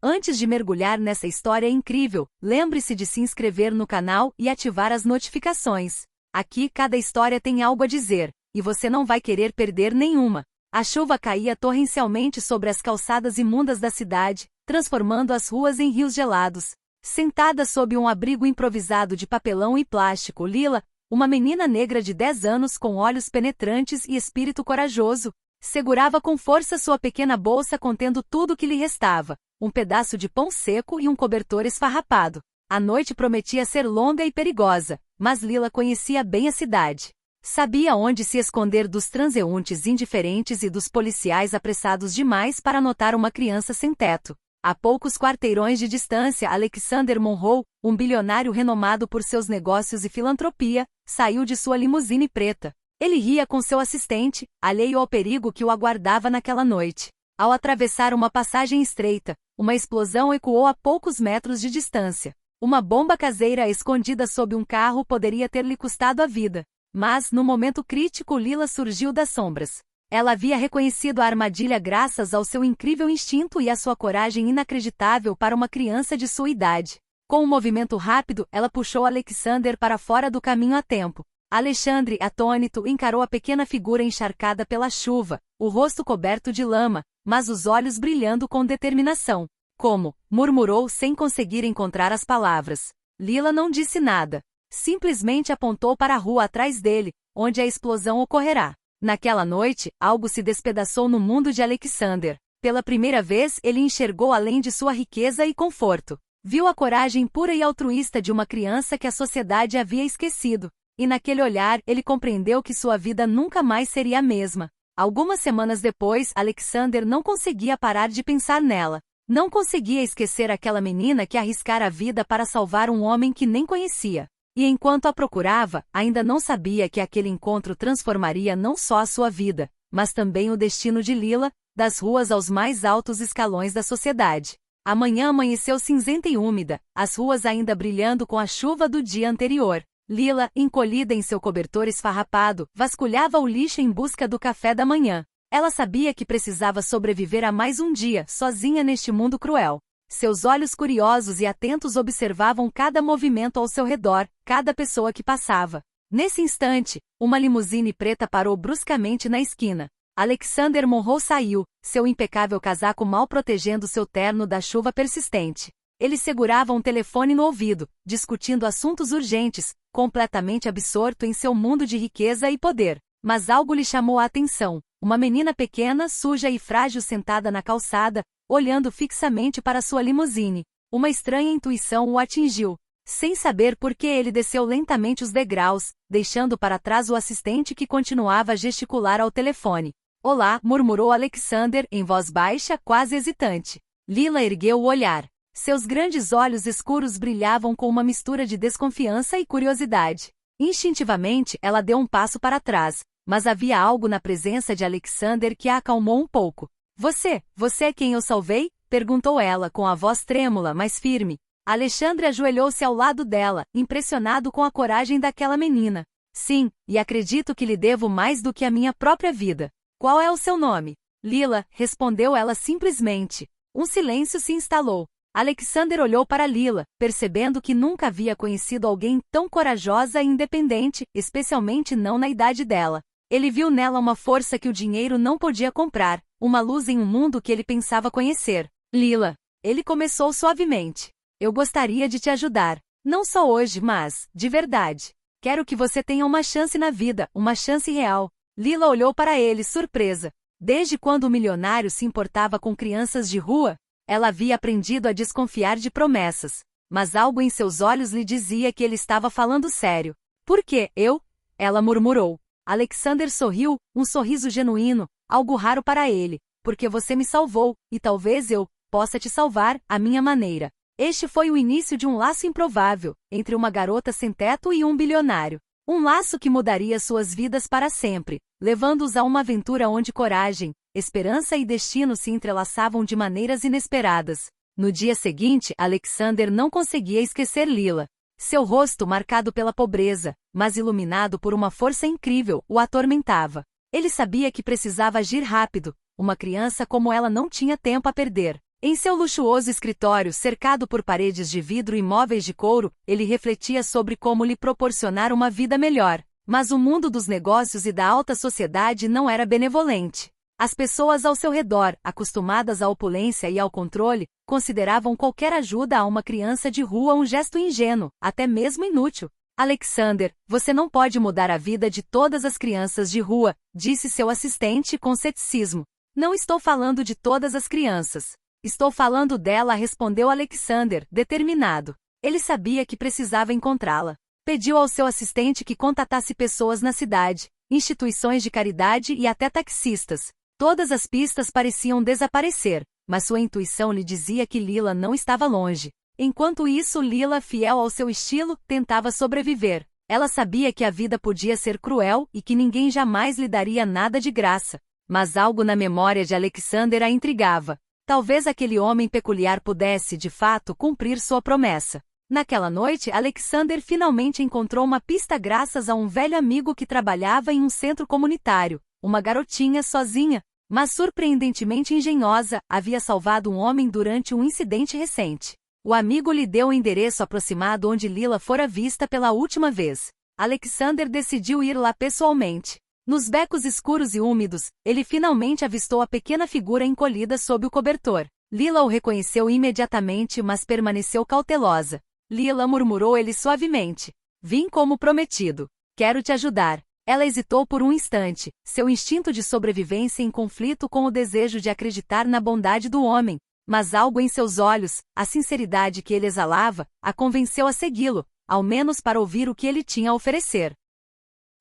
Antes de mergulhar nessa história incrível, lembre-se de se inscrever no canal e ativar as notificações. Aqui cada história tem algo a dizer, e você não vai querer perder nenhuma. A chuva caía torrencialmente sobre as calçadas imundas da cidade, transformando as ruas em rios gelados. Sentada sob um abrigo improvisado de papelão e plástico lila, uma menina negra de 10 anos com olhos penetrantes e espírito corajoso, segurava com força sua pequena bolsa contendo tudo que lhe restava, um pedaço de pão seco e um cobertor esfarrapado. A noite prometia ser longa e perigosa, mas Lila conhecia bem a cidade. Sabia onde se esconder dos transeuntes indiferentes e dos policiais apressados demais para notar uma criança sem teto. A poucos quarteirões de distância, Alexander Monroe, um bilionário renomado por seus negócios e filantropia, saiu de sua limusine preta. Ele ria com seu assistente, alheio ao perigo que o aguardava naquela noite. Ao atravessar uma passagem estreita, uma explosão ecoou a poucos metros de distância. Uma bomba caseira escondida sob um carro poderia ter lhe custado a vida. Mas, no momento crítico, Lila surgiu das sombras. Ela havia reconhecido a armadilha graças ao seu incrível instinto e à sua coragem inacreditável para uma criança de sua idade. Com um movimento rápido, ela puxou Alexander para fora do caminho a tempo. Alexandre, atônito, encarou a pequena figura encharcada pela chuva, o rosto coberto de lama, mas os olhos brilhando com determinação. Como? Murmurou sem conseguir encontrar as palavras. Lila não disse nada. Simplesmente apontou para a rua atrás dele, onde a explosão ocorrerá. Naquela noite, algo se despedaçou no mundo de Alexander. Pela primeira vez, ele enxergou além de sua riqueza e conforto. Viu a coragem pura e altruísta de uma criança que a sociedade havia esquecido. E naquele olhar, ele compreendeu que sua vida nunca mais seria a mesma. Algumas semanas depois, Alexander não conseguia parar de pensar nela. Não conseguia esquecer aquela menina que arriscara a vida para salvar um homem que nem conhecia. E enquanto a procurava, ainda não sabia que aquele encontro transformaria não só a sua vida, mas também o destino de Lila, das ruas aos mais altos escalões da sociedade. A manhã amanheceu cinzenta e úmida, as ruas ainda brilhando com a chuva do dia anterior. Lila, encolhida em seu cobertor esfarrapado, vasculhava o lixo em busca do café da manhã. Ela sabia que precisava sobreviver a mais um dia, sozinha neste mundo cruel. Seus olhos curiosos e atentos observavam cada movimento ao seu redor, cada pessoa que passava. Nesse instante, uma limusine preta parou bruscamente na esquina. Alexander Monroe saiu, seu impecável casaco mal protegendo seu terno da chuva persistente. Ele segurava um telefone no ouvido, discutindo assuntos urgentes, completamente absorto em seu mundo de riqueza e poder. Mas algo lhe chamou a atenção. Uma menina pequena, suja e frágil sentada na calçada, olhando fixamente para sua limusine. Uma estranha intuição o atingiu. Sem saber por que ele desceu lentamente os degraus, deixando para trás o assistente que continuava a gesticular ao telefone. Olá, murmurou Alexander, em voz baixa, quase hesitante. Lila ergueu o olhar. Seus grandes olhos escuros brilhavam com uma mistura de desconfiança e curiosidade. Instintivamente, ela deu um passo para trás, mas havia algo na presença de Alexander que a acalmou um pouco. Você é quem eu salvei? Perguntou ela com a voz trêmula, mas firme. Alexandre ajoelhou-se ao lado dela, impressionado com a coragem daquela menina. Sim, e acredito que lhe devo mais do que a minha própria vida. Qual é o seu nome? Lila, respondeu ela simplesmente. Um silêncio se instalou. Alexander olhou para Lila, percebendo que nunca havia conhecido alguém tão corajosa e independente, especialmente não na idade dela. Ele viu nela uma força que o dinheiro não podia comprar, uma luz em um mundo que ele pensava conhecer. Lila. Ele começou suavemente. Eu gostaria de te ajudar. Não só hoje, mas, de verdade. Quero que você tenha uma chance na vida, uma chance real. Lila olhou para ele, surpresa. Desde quando o milionário se importava com crianças de rua? Ela havia aprendido a desconfiar de promessas. Mas algo em seus olhos lhe dizia que ele estava falando sério. Por quê? Eu? Ela murmurou. Alexander sorriu, um sorriso genuíno, algo raro para ele. Porque você me salvou, e talvez eu possa te salvar, à minha maneira. Este foi o início de um laço improvável, entre uma garota sem teto e um bilionário. Um laço que mudaria suas vidas para sempre, levando-os a uma aventura onde coragem, esperança e destino se entrelaçavam de maneiras inesperadas. No dia seguinte, Alexander não conseguia esquecer Lila. Seu rosto marcado pela pobreza, mas iluminado por uma força incrível, o atormentava. Ele sabia que precisava agir rápido. Uma criança como ela não tinha tempo a perder. Em seu luxuoso escritório cercado por paredes de vidro e móveis de couro, ele refletia sobre como lhe proporcionar uma vida melhor. Mas o mundo dos negócios e da alta sociedade não era benevolente. As pessoas ao seu redor, acostumadas à opulência e ao controle, consideravam qualquer ajuda a uma criança de rua um gesto ingênuo, até mesmo inútil. Alexander, você não pode mudar a vida de todas as crianças de rua, disse seu assistente com ceticismo. Não estou falando de todas as crianças. Estou falando dela, respondeu Alexander, determinado. Ele sabia que precisava encontrá-la. Pediu ao seu assistente que contatasse pessoas na cidade, instituições de caridade e até taxistas. Todas as pistas pareciam desaparecer, mas sua intuição lhe dizia que Lila não estava longe. Enquanto isso, Lila, fiel ao seu estilo, tentava sobreviver. Ela sabia que a vida podia ser cruel e que ninguém jamais lhe daria nada de graça. Mas algo na memória de Alexander a intrigava. Talvez aquele homem peculiar pudesse, de fato, cumprir sua promessa. Naquela noite, Alexander finalmente encontrou uma pista graças a um velho amigo que trabalhava em um centro comunitário. Uma garotinha sozinha, mas surpreendentemente engenhosa, havia salvado um homem durante um incidente recente. O amigo lhe deu o endereço aproximado onde Lila fora vista pela última vez. Alexander decidiu ir lá pessoalmente. Nos becos escuros e úmidos, ele finalmente avistou a pequena figura encolhida sob o cobertor. Lila o reconheceu imediatamente, mas permaneceu cautelosa. Lila, murmurou ele suavemente. Vim como prometido. Quero te ajudar. Ela hesitou por um instante, seu instinto de sobrevivência em conflito com o desejo de acreditar na bondade do homem. Mas algo em seus olhos, a sinceridade que ele exalava, a convenceu a segui-lo, ao menos para ouvir o que ele tinha a oferecer.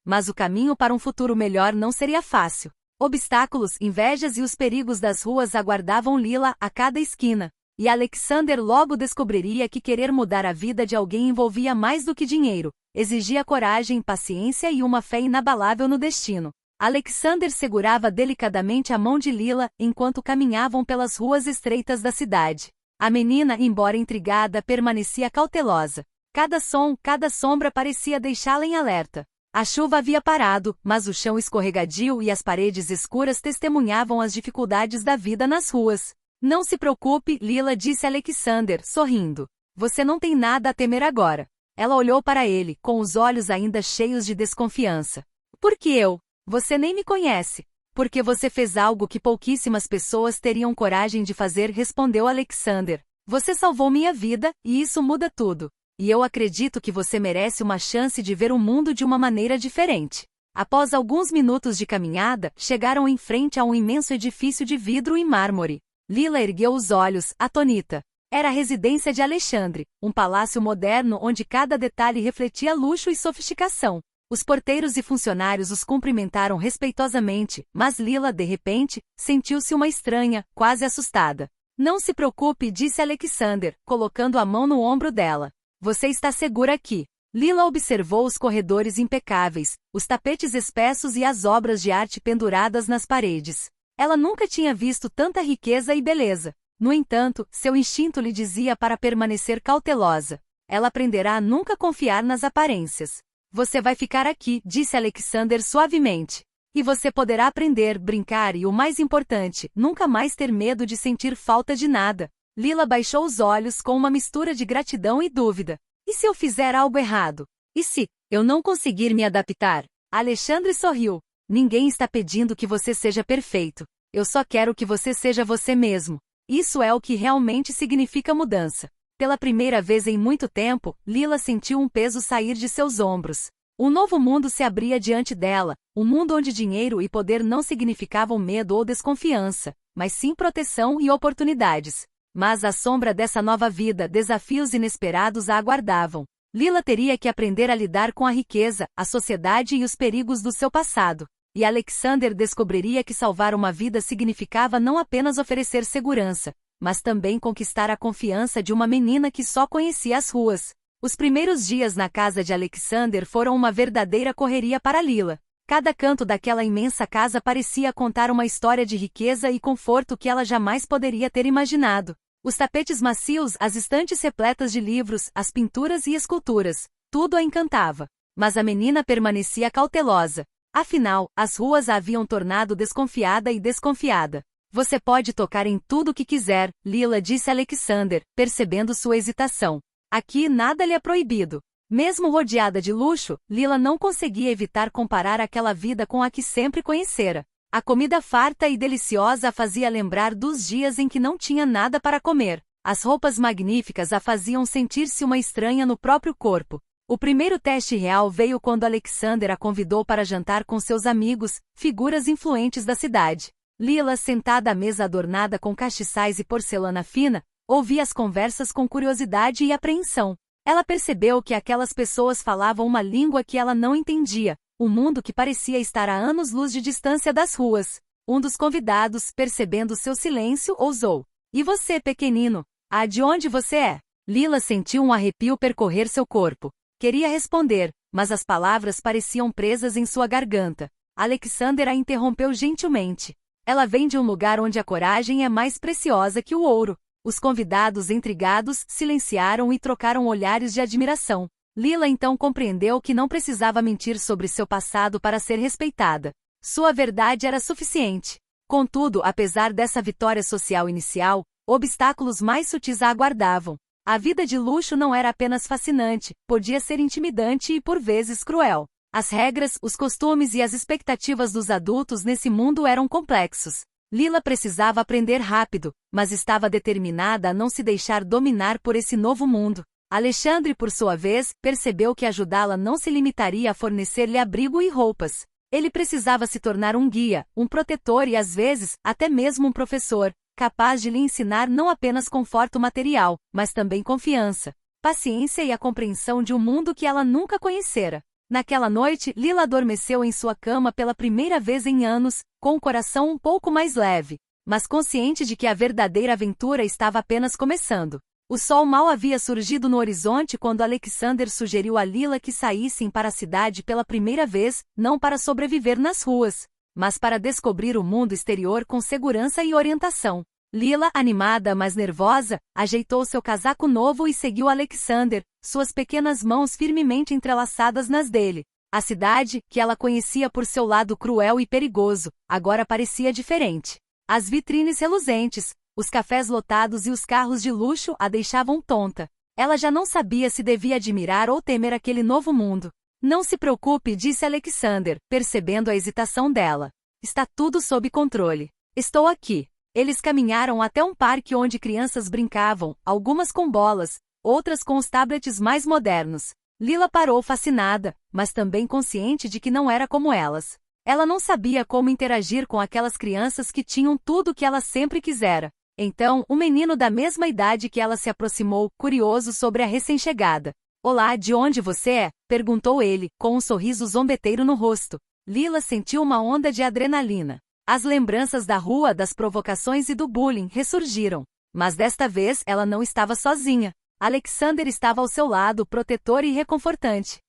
Mas o caminho para um futuro melhor não seria fácil. Obstáculos, invejas e os perigos das ruas aguardavam Lila a cada esquina. E Alexander logo descobriria que querer mudar a vida de alguém envolvia mais do que dinheiro, exigia coragem, paciência e uma fé inabalável no destino. Alexander segurava delicadamente a mão de Lila enquanto caminhavam pelas ruas estreitas da cidade. A menina, embora intrigada, permanecia cautelosa. Cada som, cada sombra parecia deixá-la em alerta. A chuva havia parado, mas o chão escorregadio e as paredes escuras testemunhavam as dificuldades da vida nas ruas. Não se preocupe, Lila, disse Alexander, sorrindo. Você não tem nada a temer agora. Ela olhou para ele, com os olhos ainda cheios de desconfiança. Por que eu? Você nem me conhece. Porque você fez algo que pouquíssimas pessoas teriam coragem de fazer, respondeu Alexander. Você salvou minha vida, e isso muda tudo. E eu acredito que você merece uma chance de ver o mundo de uma maneira diferente. Após alguns minutos de caminhada, chegaram em frente a um imenso edifício de vidro e mármore. Lila ergueu os olhos, atônita. Era a residência de Alexandre, um palácio moderno onde cada detalhe refletia luxo e sofisticação. Os porteiros e funcionários os cumprimentaram respeitosamente, mas Lila, de repente, sentiu-se uma estranha, quase assustada. Não se preocupe, disse Alexander, colocando a mão no ombro dela. Você está segura aqui. Lila observou os corredores impecáveis, os tapetes espessos e as obras de arte penduradas nas paredes. Ela nunca tinha visto tanta riqueza e beleza. No entanto, seu instinto lhe dizia para permanecer cautelosa. Ela aprenderá a nunca confiar nas aparências. Você vai ficar aqui, disse Alexander suavemente. E você poderá aprender, brincar e, o mais importante, nunca mais ter medo de sentir falta de nada. Lila baixou os olhos com uma mistura de gratidão e dúvida. E se eu fizer algo errado? E se eu não conseguir me adaptar? Alexandre sorriu. Ninguém está pedindo que você seja perfeito. Eu só quero que você seja você mesmo. Isso é o que realmente significa mudança. Pela primeira vez em muito tempo, Lila sentiu um peso sair de seus ombros. Um novo mundo se abria diante dela, um mundo onde dinheiro e poder não significavam medo ou desconfiança, mas sim proteção e oportunidades. Mas à sombra dessa nova vida, desafios inesperados a aguardavam. Lila teria que aprender a lidar com a riqueza, a sociedade e os perigos do seu passado. E Alexander descobriria que salvar uma vida significava não apenas oferecer segurança, mas também conquistar a confiança de uma menina que só conhecia as ruas. Os primeiros dias na casa de Alexander foram uma verdadeira correria para Lila. Cada canto daquela imensa casa parecia contar uma história de riqueza e conforto que ela jamais poderia ter imaginado. Os tapetes macios, as estantes repletas de livros, as pinturas e esculturas, tudo a encantava. Mas a menina permanecia cautelosa. Afinal, as ruas a haviam tornado desconfiada e desconfiada. Você pode tocar em tudo o que quiser, Lila disse a Alexander, percebendo sua hesitação. Aqui nada lhe é proibido. Mesmo rodeada de luxo, Lila não conseguia evitar comparar aquela vida com a que sempre conhecera. A comida farta e deliciosa a fazia lembrar dos dias em que não tinha nada para comer. As roupas magníficas a faziam sentir-se uma estranha no próprio corpo. O primeiro teste real veio quando Alexander a convidou para jantar com seus amigos, figuras influentes da cidade. Lila, sentada à mesa adornada com castiçais e porcelana fina, ouvia as conversas com curiosidade e apreensão. Ela percebeu que aquelas pessoas falavam uma língua que ela não entendia, um mundo que parecia estar a anos-luz de distância das ruas. Um dos convidados, percebendo seu silêncio, ousou. E você, pequenino? Ah, de onde você é? Lila sentiu um arrepio percorrer seu corpo. Queria responder, mas as palavras pareciam presas em sua garganta. Alexander a interrompeu gentilmente. Ela vem de um lugar onde a coragem é mais preciosa que o ouro. Os convidados, intrigados, silenciaram e trocaram olhares de admiração. Lila então compreendeu que não precisava mentir sobre seu passado para ser respeitada. Sua verdade era suficiente. Contudo, apesar dessa vitória social inicial, obstáculos mais sutis a aguardavam. A vida de luxo não era apenas fascinante, podia ser intimidante e por vezes cruel. As regras, os costumes e as expectativas dos adultos nesse mundo eram complexos. Lila precisava aprender rápido, mas estava determinada a não se deixar dominar por esse novo mundo. Alexandre, por sua vez, percebeu que ajudá-la não se limitaria a fornecer-lhe abrigo e roupas. Ele precisava se tornar um guia, um protetor e, às vezes, até mesmo um professor, capaz de lhe ensinar não apenas conforto material, mas também confiança, paciência e a compreensão de um mundo que ela nunca conhecera. Naquela noite, Lila adormeceu em sua cama pela primeira vez em anos, com o coração um pouco mais leve, mas consciente de que a verdadeira aventura estava apenas começando. O sol mal havia surgido no horizonte quando Alexander sugeriu a Lila que saíssem para a cidade pela primeira vez, não para sobreviver nas ruas, mas para descobrir o mundo exterior com segurança e orientação. Lila, animada mas nervosa, ajeitou seu casaco novo e seguiu Alexander, suas pequenas mãos firmemente entrelaçadas nas dele. A cidade, que ela conhecia por seu lado cruel e perigoso, agora parecia diferente. As vitrines reluzentes, os cafés lotados e os carros de luxo a deixavam tonta. Ela já não sabia se devia admirar ou temer aquele novo mundo. Não se preocupe, disse Alexander, percebendo a hesitação dela. Está tudo sob controle. Estou aqui. Eles caminharam até um parque onde crianças brincavam, algumas com bolas, outras com os tablets mais modernos. Lila parou fascinada, mas também consciente de que não era como elas. Ela não sabia como interagir com aquelas crianças que tinham tudo o que ela sempre quisera. Então, um menino da mesma idade que ela se aproximou, curioso sobre a recém-chegada. Olá, de onde você é? Perguntou ele, com um sorriso zombeteiro no rosto. Lila sentiu uma onda de adrenalina. As lembranças da rua, das provocações e do bullying ressurgiram. Mas desta vez ela não estava sozinha. Alexander estava ao seu lado, protetor e reconfortante.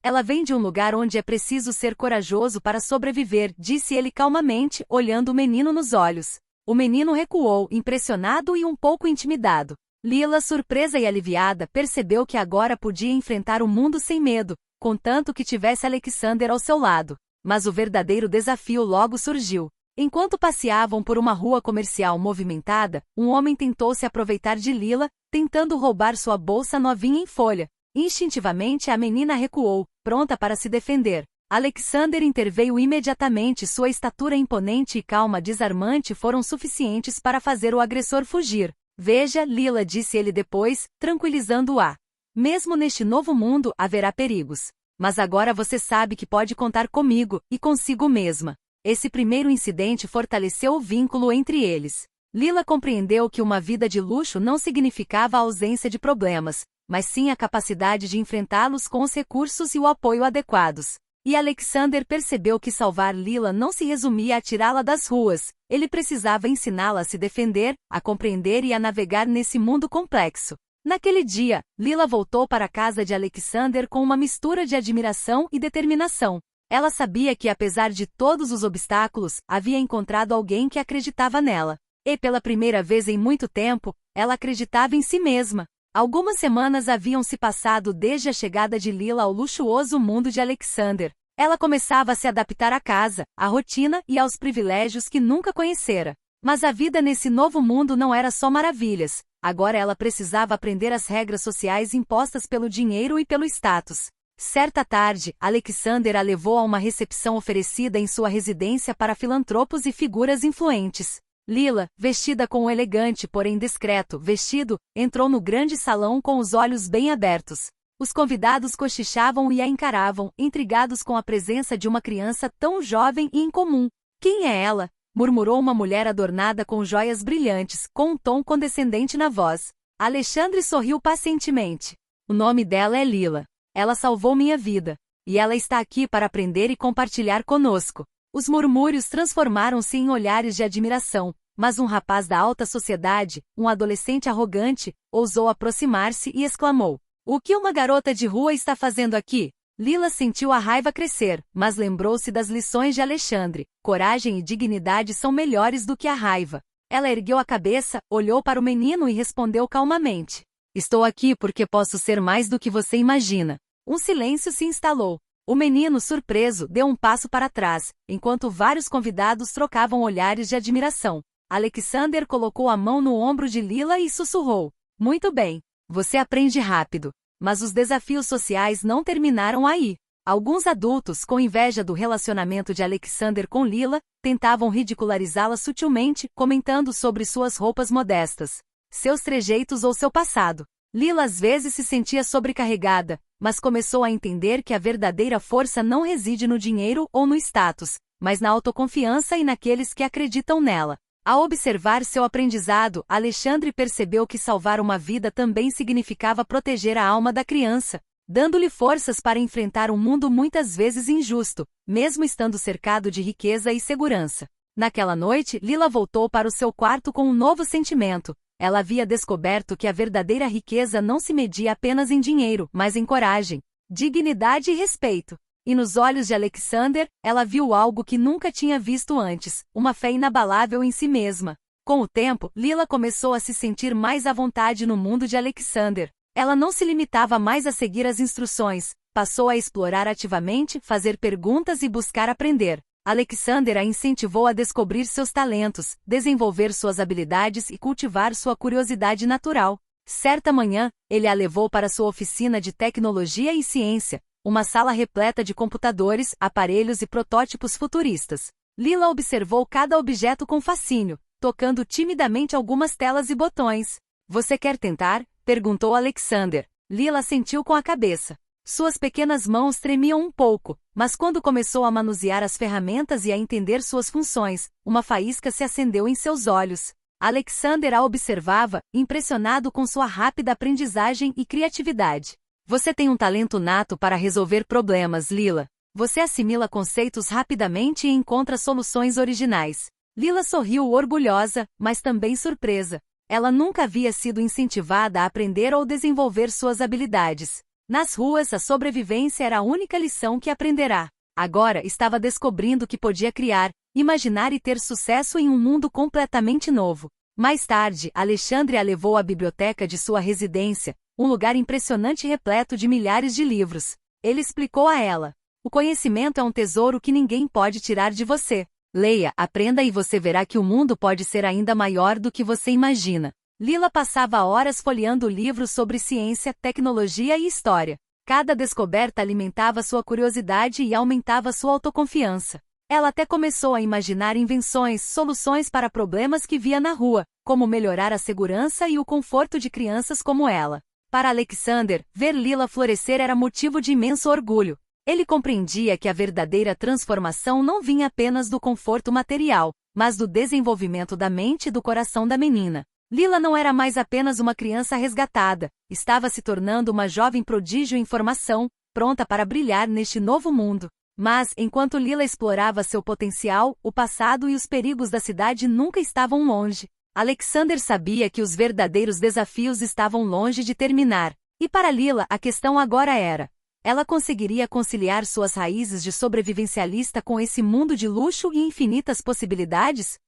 Ela vem de um lugar onde é preciso ser corajoso para sobreviver, disse ele calmamente, olhando o menino nos olhos. O menino recuou, impressionado e um pouco intimidado. Lila, surpresa e aliviada, percebeu que agora podia enfrentar o mundo sem medo, contanto que tivesse Alexander ao seu lado. Mas o verdadeiro desafio logo surgiu. Enquanto passeavam por uma rua comercial movimentada, um homem tentou se aproveitar de Lila, tentando roubar sua bolsa novinha em folha. Instintivamente a menina recuou, pronta para se defender. Alexander interveio imediatamente. Sua estatura imponente e calma desarmante foram suficientes para fazer o agressor fugir. Veja, Lila, disse ele depois, tranquilizando-a. Mesmo neste novo mundo haverá perigos. Mas agora você sabe que pode contar comigo, e consigo mesma. Esse primeiro incidente fortaleceu o vínculo entre eles. Lila compreendeu que uma vida de luxo não significava a ausência de problemas, mas sim a capacidade de enfrentá-los com os recursos e o apoio adequados. E Alexander percebeu que salvar Lila não se resumia a tirá-la das ruas, ele precisava ensiná-la a se defender, a compreender e a navegar nesse mundo complexo. Naquele dia, Lila voltou para a casa de Alexander com uma mistura de admiração e determinação. Ela sabia que, apesar de todos os obstáculos, havia encontrado alguém que acreditava nela. E, pela primeira vez em muito tempo, ela acreditava em si mesma. Algumas semanas haviam se passado desde a chegada de Lila ao luxuoso mundo de Alexander. Ela começava a se adaptar à casa, à rotina e aos privilégios que nunca conhecera. Mas a vida nesse novo mundo não era só maravilhas. Agora ela precisava aprender as regras sociais impostas pelo dinheiro e pelo status. Certa tarde, Alexander a levou a uma recepção oferecida em sua residência para filantropos e figuras influentes. Lila, vestida com um elegante porém discreto vestido, entrou no grande salão com os olhos bem abertos. Os convidados cochichavam e a encaravam, intrigados com a presença de uma criança tão jovem e incomum. Quem é ela? Murmurou uma mulher adornada com joias brilhantes, com um tom condescendente na voz. Alexandre sorriu pacientemente. O nome dela é Lila. Ela salvou minha vida. E ela está aqui para aprender e compartilhar conosco. Os murmúrios transformaram-se em olhares de admiração, mas um rapaz da alta sociedade, um adolescente arrogante, ousou aproximar-se e exclamou: "O que uma garota de rua está fazendo aqui?" Lila sentiu a raiva crescer, mas lembrou-se das lições de Alexandre. Coragem e dignidade são melhores do que a raiva. Ela ergueu a cabeça, olhou para o menino e respondeu calmamente: "Estou aqui porque posso ser mais do que você imagina." Um silêncio se instalou. O menino, surpreso, deu um passo para trás, enquanto vários convidados trocavam olhares de admiração. Alexander colocou a mão no ombro de Lila e sussurrou: "Muito bem. Você aprende rápido." Mas os desafios sociais não terminaram aí. Alguns adultos, com inveja do relacionamento de Alexander com Lila, tentavam ridicularizá-la sutilmente, comentando sobre suas roupas modestas, seus trejeitos ou seu passado. Lila às vezes se sentia sobrecarregada, mas começou a entender que a verdadeira força não reside no dinheiro ou no status, mas na autoconfiança e naqueles que acreditam nela. Ao observar seu aprendizado, Alexandre percebeu que salvar uma vida também significava proteger a alma da criança, dando-lhe forças para enfrentar um mundo muitas vezes injusto, mesmo estando cercado de riqueza e segurança. Naquela noite, Lila voltou para o seu quarto com um novo sentimento. Ela havia descoberto que a verdadeira riqueza não se media apenas em dinheiro, mas em coragem, dignidade e respeito. E nos olhos de Alexander, ela viu algo que nunca tinha visto antes, uma fé inabalável em si mesma. Com o tempo, Lila começou a se sentir mais à vontade no mundo de Alexander. Ela não se limitava mais a seguir as instruções, passou a explorar ativamente, fazer perguntas e buscar aprender. Alexander a incentivou a descobrir seus talentos, desenvolver suas habilidades e cultivar sua curiosidade natural. Certa manhã, ele a levou para sua oficina de tecnologia e ciência, uma sala repleta de computadores, aparelhos e protótipos futuristas. Lila observou cada objeto com fascínio, tocando timidamente algumas telas e botões. "Você quer tentar?" perguntou Alexander. Lila assentiu com a cabeça. Suas pequenas mãos tremiam um pouco, mas quando começou a manusear as ferramentas e a entender suas funções, uma faísca se acendeu em seus olhos. Alexander a observava, impressionado com sua rápida aprendizagem e criatividade. "Você tem um talento nato para resolver problemas, Lila. Você assimila conceitos rapidamente e encontra soluções originais." Lila sorriu orgulhosa, mas também surpresa. Ela nunca havia sido incentivada a aprender ou desenvolver suas habilidades. Nas ruas, a sobrevivência era a única lição que aprenderá. Agora estava descobrindo que podia criar, imaginar e ter sucesso em um mundo completamente novo. Mais tarde, Alexandre a levou à biblioteca de sua residência, um lugar impressionante repleto de milhares de livros. Ele explicou a ela: "O conhecimento é um tesouro que ninguém pode tirar de você. Leia, aprenda e você verá que o mundo pode ser ainda maior do que você imagina." Lila passava horas folheando livros sobre ciência, tecnologia e história. Cada descoberta alimentava sua curiosidade e aumentava sua autoconfiança. Ela até começou a imaginar invenções, soluções para problemas que via na rua, como melhorar a segurança e o conforto de crianças como ela. Para Alexander, ver Lila florescer era motivo de imenso orgulho. Ele compreendia que a verdadeira transformação não vinha apenas do conforto material, mas do desenvolvimento da mente e do coração da menina. Lila não era mais apenas uma criança resgatada, estava se tornando uma jovem prodígio em formação, pronta para brilhar neste novo mundo. Mas, enquanto Lila explorava seu potencial, o passado e os perigos da cidade nunca estavam longe. Alexander sabia que os verdadeiros desafios estavam longe de terminar. E para Lila, a questão agora era: ela conseguiria conciliar suas raízes de sobrevivencialista com esse mundo de luxo e infinitas possibilidades?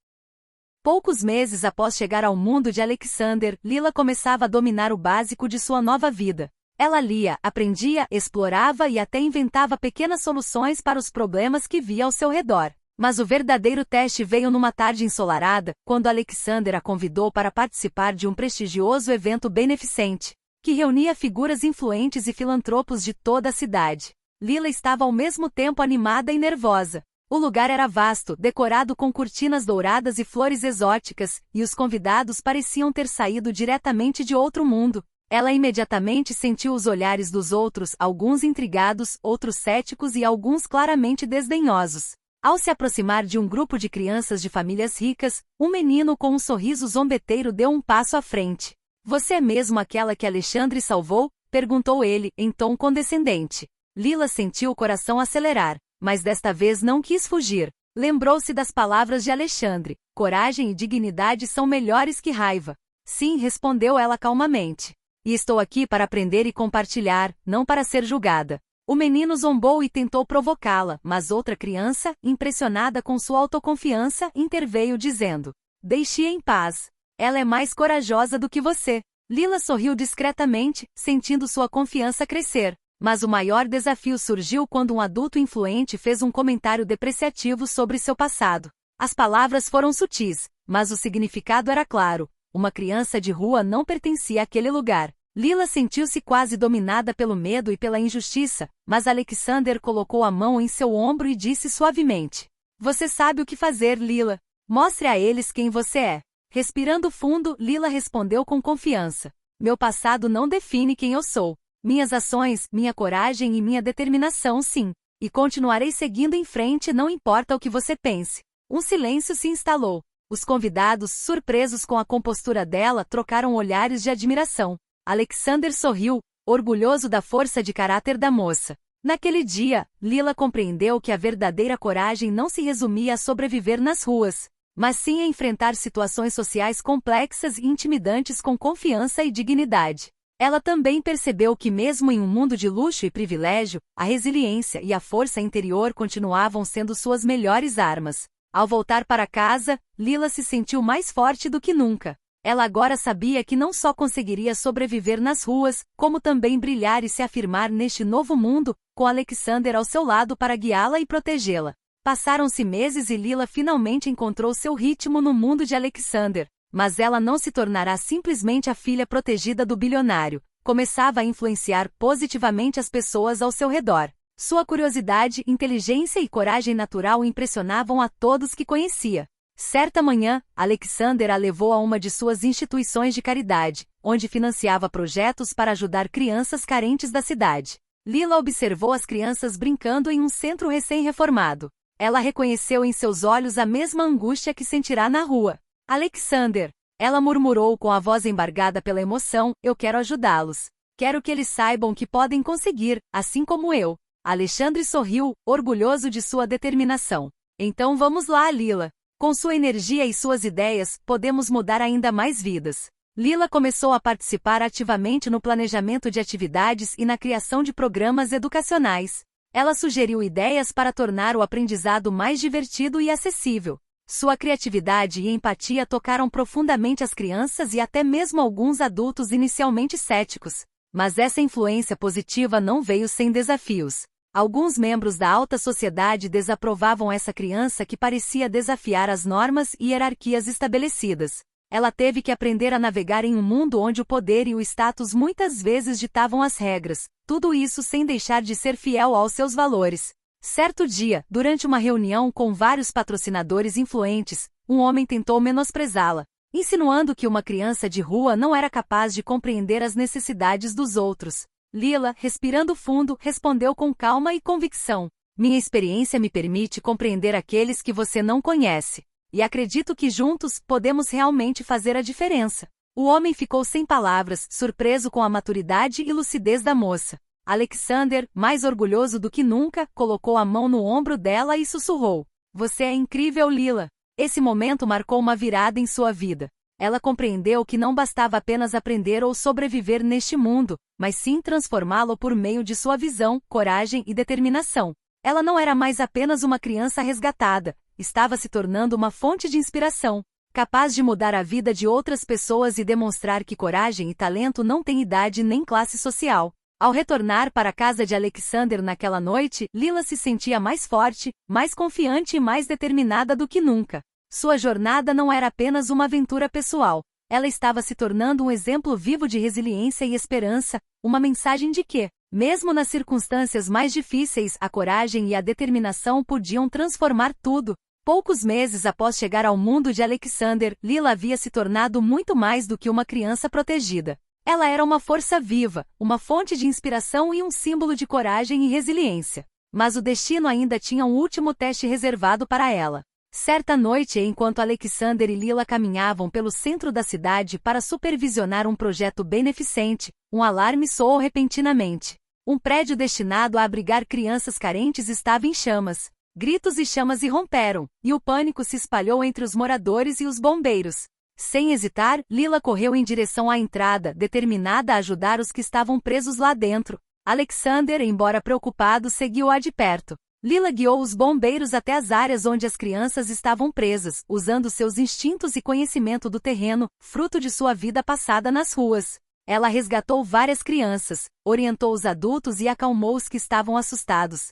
Poucos meses após chegar ao mundo de Alexander, Lila começava a dominar o básico de sua nova vida. Ela lia, aprendia, explorava e até inventava pequenas soluções para os problemas que via ao seu redor. Mas o verdadeiro teste veio numa tarde ensolarada, quando Alexander a convidou para participar de um prestigioso evento beneficente, que reunia figuras influentes e filantropos de toda a cidade. Lila estava ao mesmo tempo animada e nervosa. O lugar era vasto, decorado com cortinas douradas e flores exóticas, e os convidados pareciam ter saído diretamente de outro mundo. Ela imediatamente sentiu os olhares dos outros, alguns intrigados, outros céticos e alguns claramente desdenhosos. Ao se aproximar de um grupo de crianças de famílias ricas, um menino com um sorriso zombeteiro deu um passo à frente. Você é mesmo aquela que Alexandre salvou? Perguntou ele, em tom condescendente. Lila sentiu o coração acelerar, mas desta vez não quis fugir. Lembrou-se das palavras de Alexandre. Coragem e dignidade são melhores que raiva. Sim, respondeu ela calmamente. E estou aqui para aprender e compartilhar, não para ser julgada. O menino zombou e tentou provocá-la, mas outra criança, impressionada com sua autoconfiança, interveio dizendo: deixe-a em paz. Ela é mais corajosa do que você. Lila sorriu discretamente, sentindo sua confiança crescer. Mas o maior desafio surgiu quando um adulto influente fez um comentário depreciativo sobre seu passado. As palavras foram sutis, mas o significado era claro. Uma criança de rua não pertencia àquele lugar. Lila sentiu-se quase dominada pelo medo e pela injustiça, mas Alexander colocou a mão em seu ombro e disse suavemente: você sabe o que fazer, Lila. Mostre a eles quem você é. Respirando fundo, Lila respondeu com confiança: meu passado não define quem eu sou. Minhas ações, minha coragem e minha determinação, sim. E continuarei seguindo em frente, não importa o que você pense. Um silêncio se instalou. Os convidados, surpresos com a compostura dela, trocaram olhares de admiração. Alexander sorriu, orgulhoso da força de caráter da moça. Naquele dia, Lila compreendeu que a verdadeira coragem não se resumia a sobreviver nas ruas, mas sim a enfrentar situações sociais complexas e intimidantes com confiança e dignidade. Ela também percebeu que mesmo em um mundo de luxo e privilégio, a resiliência e a força interior continuavam sendo suas melhores armas. Ao voltar para casa, Lila se sentiu mais forte do que nunca. Ela agora sabia que não só conseguiria sobreviver nas ruas, como também brilhar e se afirmar neste novo mundo, com Alexander ao seu lado para guiá-la e protegê-la. Passaram-se meses e Lila finalmente encontrou seu ritmo no mundo de Alexander. Mas ela não se tornará simplesmente a filha protegida do bilionário. Começava a influenciar positivamente as pessoas ao seu redor. Sua curiosidade, inteligência e coragem natural impressionavam a todos que conhecia. Certa manhã, Alexander a levou a uma de suas instituições de caridade, onde financiava projetos para ajudar crianças carentes da cidade. Lila observou as crianças brincando em um centro recém-reformado. Ela reconheceu em seus olhos a mesma angústia que sentirá na rua. Alexander, ela murmurou com a voz embargada pela emoção, eu quero ajudá-los. Quero que eles saibam que podem conseguir, assim como eu. Alexandre sorriu, orgulhoso de sua determinação. Então vamos lá, Lila. Com sua energia e suas ideias, podemos mudar ainda mais vidas. Lila começou a participar ativamente no planejamento de atividades e na criação de programas educacionais. Ela sugeriu ideias para tornar o aprendizado mais divertido e acessível. Sua criatividade e empatia tocaram profundamente as crianças e até mesmo alguns adultos inicialmente céticos. Mas essa influência positiva não veio sem desafios. Alguns membros da alta sociedade desaprovavam essa criança que parecia desafiar as normas e hierarquias estabelecidas. Ela teve que aprender a navegar em um mundo onde o poder e o status muitas vezes ditavam as regras, tudo isso sem deixar de ser fiel aos seus valores. Certo dia, durante uma reunião com vários patrocinadores influentes, um homem tentou menosprezá-la, insinuando que uma criança de rua não era capaz de compreender as necessidades dos outros. Lila, respirando fundo, respondeu com calma e convicção: minha experiência me permite compreender aqueles que você não conhece. E acredito que juntos podemos realmente fazer a diferença. O homem ficou sem palavras, surpreso com a maturidade e lucidez da moça. Alexander, mais orgulhoso do que nunca, colocou a mão no ombro dela e sussurrou: você é incrível, Lila. Esse momento marcou uma virada em sua vida. Ela compreendeu que não bastava apenas aprender ou sobreviver neste mundo, mas sim transformá-lo por meio de sua visão, coragem e determinação. Ela não era mais apenas uma criança resgatada, estava se tornando uma fonte de inspiração, capaz de mudar a vida de outras pessoas e demonstrar que coragem e talento não têm idade nem classe social. Ao retornar para a casa de Alexander naquela noite, Lila se sentia mais forte, mais confiante e mais determinada do que nunca. Sua jornada não era apenas uma aventura pessoal. Ela estava se tornando um exemplo vivo de resiliência e esperança, uma mensagem de que, mesmo nas circunstâncias mais difíceis, a coragem e a determinação podiam transformar tudo. Poucos meses após chegar ao mundo de Alexander, Lila havia se tornado muito mais do que uma criança protegida. Ela era uma força viva, uma fonte de inspiração e um símbolo de coragem e resiliência. Mas o destino ainda tinha um último teste reservado para ela. Certa noite, enquanto Alexander e Lila caminhavam pelo centro da cidade para supervisionar um projeto beneficente, um alarme soou repentinamente. Um prédio destinado a abrigar crianças carentes estava em chamas. Gritos e chamas irromperam, e o pânico se espalhou entre os moradores e os bombeiros. Sem hesitar, Lila correu em direção à entrada, determinada a ajudar os que estavam presos lá dentro. Alexander, embora preocupado, seguiu-a de perto. Lila guiou os bombeiros até as áreas onde as crianças estavam presas, usando seus instintos e conhecimento do terreno, fruto de sua vida passada nas ruas. Ela resgatou várias crianças, orientou os adultos e acalmou os que estavam assustados.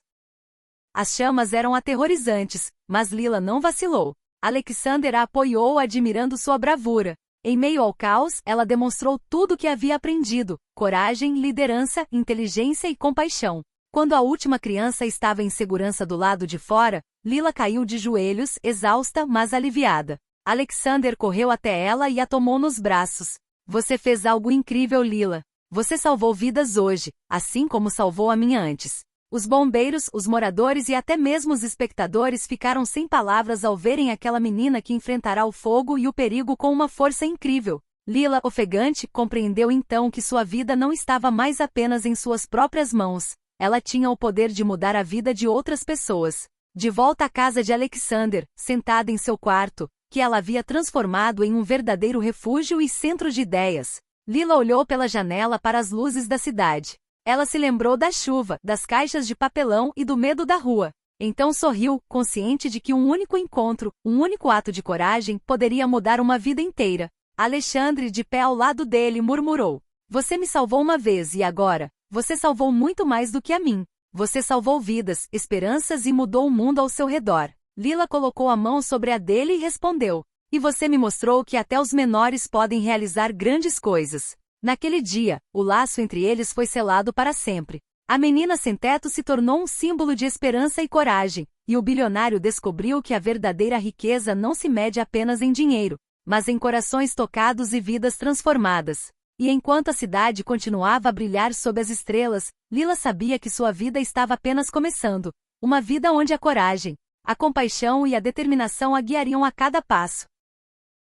As chamas eram aterrorizantes, mas Lila não vacilou. Alexander a apoiou admirando sua bravura. Em meio ao caos, ela demonstrou tudo o que havia aprendido: coragem, liderança, inteligência e compaixão. Quando a última criança estava em segurança do lado de fora, Lila caiu de joelhos, exausta, mas aliviada. Alexander correu até ela e a tomou nos braços. Você fez algo incrível, Lila. Você salvou vidas hoje, assim como salvou a minha antes. Os bombeiros, os moradores e até mesmo os espectadores ficaram sem palavras ao verem aquela menina que enfrentará o fogo e o perigo com uma força incrível. Lila, ofegante, compreendeu então que sua vida não estava mais apenas em suas próprias mãos. Ela tinha o poder de mudar a vida de outras pessoas. De volta à casa de Alexander, sentada em seu quarto, que ela havia transformado em um verdadeiro refúgio e centro de ideias, Lila olhou pela janela para as luzes da cidade. Ela se lembrou da chuva, das caixas de papelão e do medo da rua. Então sorriu, consciente de que um único encontro, um único ato de coragem, poderia mudar uma vida inteira. Alexandre, de pé ao lado dele, murmurou: Você me salvou uma vez e agora, você salvou muito mais do que a mim. Você salvou vidas, esperanças e mudou o mundo ao seu redor. Lila colocou a mão sobre a dele e respondeu: E você me mostrou que até os menores podem realizar grandes coisas. Naquele dia, o laço entre eles foi selado para sempre. A menina sem teto se tornou um símbolo de esperança e coragem, e o bilionário descobriu que a verdadeira riqueza não se mede apenas em dinheiro, mas em corações tocados e vidas transformadas. E enquanto a cidade continuava a brilhar sob as estrelas, Lila sabia que sua vida estava apenas começando. Uma vida onde a coragem, a compaixão e a determinação a guiariam a cada passo.